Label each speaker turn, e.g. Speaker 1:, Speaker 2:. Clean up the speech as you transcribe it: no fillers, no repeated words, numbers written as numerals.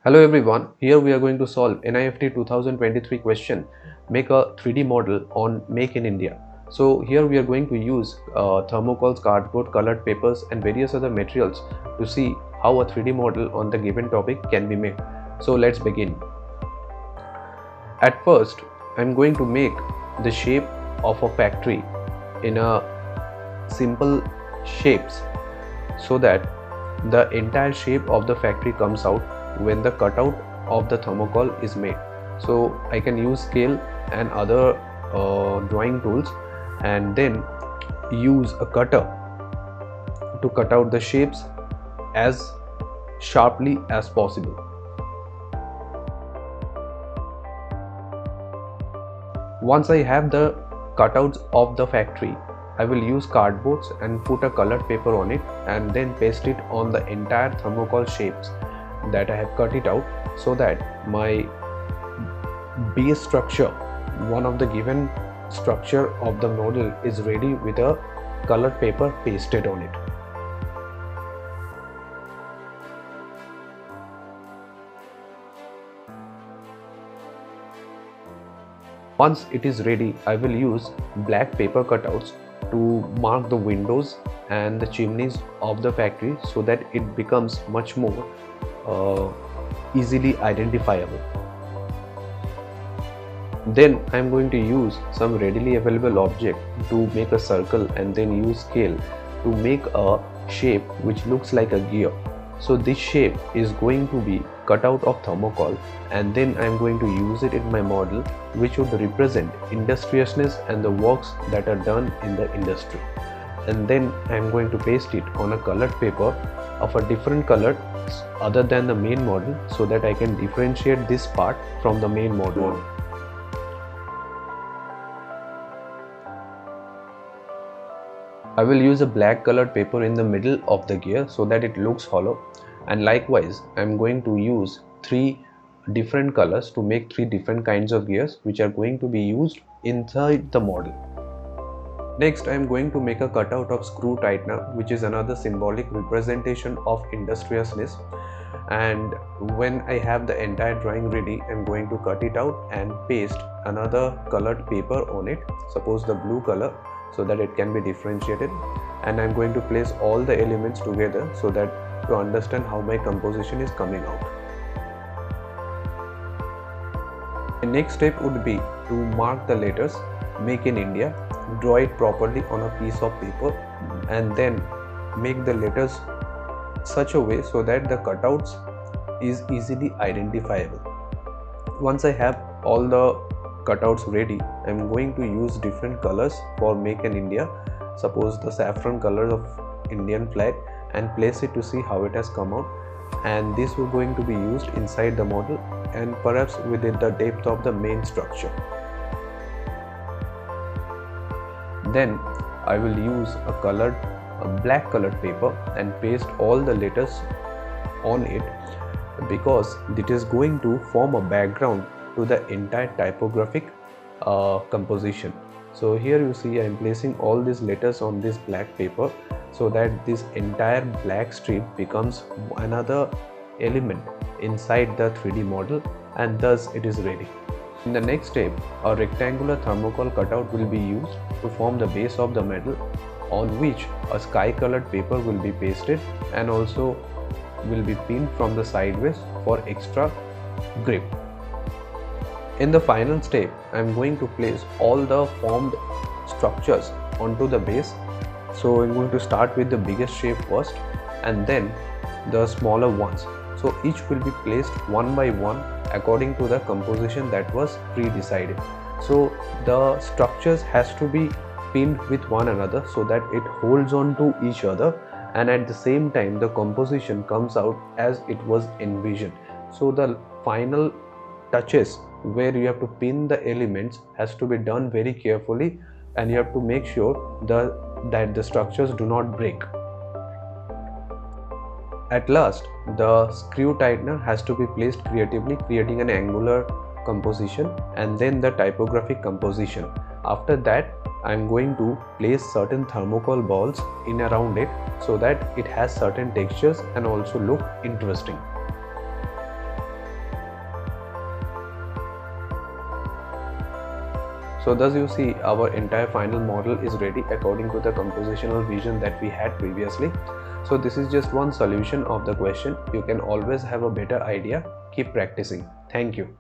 Speaker 1: Hello everyone, here we are going to solve NIFT 2023 question, make a 3D model on Make in India. So here we are going to use thermocols, cardboard, colored papers and various other materials to see how a 3D model on the given topic can be made. So let's begin. At first, I'm going to make the shape of a factory in a simple shapes so that the entire shape of the factory comes out when the cutout of the thermocol is made. So I can use scale and other drawing tools and then use a cutter to cut out the shapes as sharply as possible. Once I have the cutouts of the factory, I will use cardboards and put a colored paper on it and then paste it on the entire thermocol shapes that I have cut it out, so that my base structure, one of the given structure of the model, is ready with a colored paper pasted on it. Once it is ready, I will use black paper cutouts to mark the windows and the chimneys of the factory so that it becomes much more easily identifiable. Then I am going to use some readily available object to make a circle and then use scale to make a shape which looks like a gear. So this shape is going to be cut out of thermocol, and then I am going to use it in my model, which would represent industriousness and the works that are done in the industry. And then I am going to paste it on a colored paper of a different color other than the main model, so that I can differentiate this part from the main model. I will use a black colored paper in the middle of the gear so that it looks hollow, and likewise I am going to use 3 different colors to make 3 different kinds of gears which are going to be used inside the model. Next, I am going to make a cutout of screw tightener, which is another symbolic representation of industriousness. And when I have the entire drawing ready, I am going to cut it out and paste another colored paper on it, suppose the blue color, so that it can be differentiated. And I am going to place all the elements together so that to understand how my composition is coming out. The next step would be to mark the letters Make in India, draw it properly on a piece of paper, and then make the letters such a way so that the cutouts is easily identifiable. Once I have all the cutouts ready, I am going to use different colors for Make in India, suppose the saffron color of Indian flag, and place it to see how it has come out. And this is going to be used inside the model and perhaps within the depth of the main structure. Then I will use a black colored paper and paste all the letters on it, because it is going to form a background to the entire typographic composition. So here you see I am placing all these letters on this black paper so that this entire black strip becomes another element inside the 3D model, and thus it is ready. In the next step, a rectangular thermocol cutout will be used to form the base of the model, on which a sky colored paper will be pasted and also will be pinned from the sideways for extra grip. In the final step, I am going to place all the formed structures onto the base. So I am going to start with the biggest shape first and then the smaller ones. So each will be placed one by one according to the composition that was pre-decided. So the structures has to be pinned with one another so that it holds on to each other, and at the same time the composition comes out as it was envisioned. So the final touches where you have to pin the elements has to be done very carefully, and you have to make sure that the structures do not break. At last, the screw tightener has to be placed creatively, creating an angular composition, and then the typographic composition. After that, I am going to place certain thermocol balls in around it so that it has certain textures and also look interesting. So thus you see our entire final model is ready according to the compositional vision that we had previously. So this is just one solution of the question. You can always have a better idea. Keep practicing. Thank you.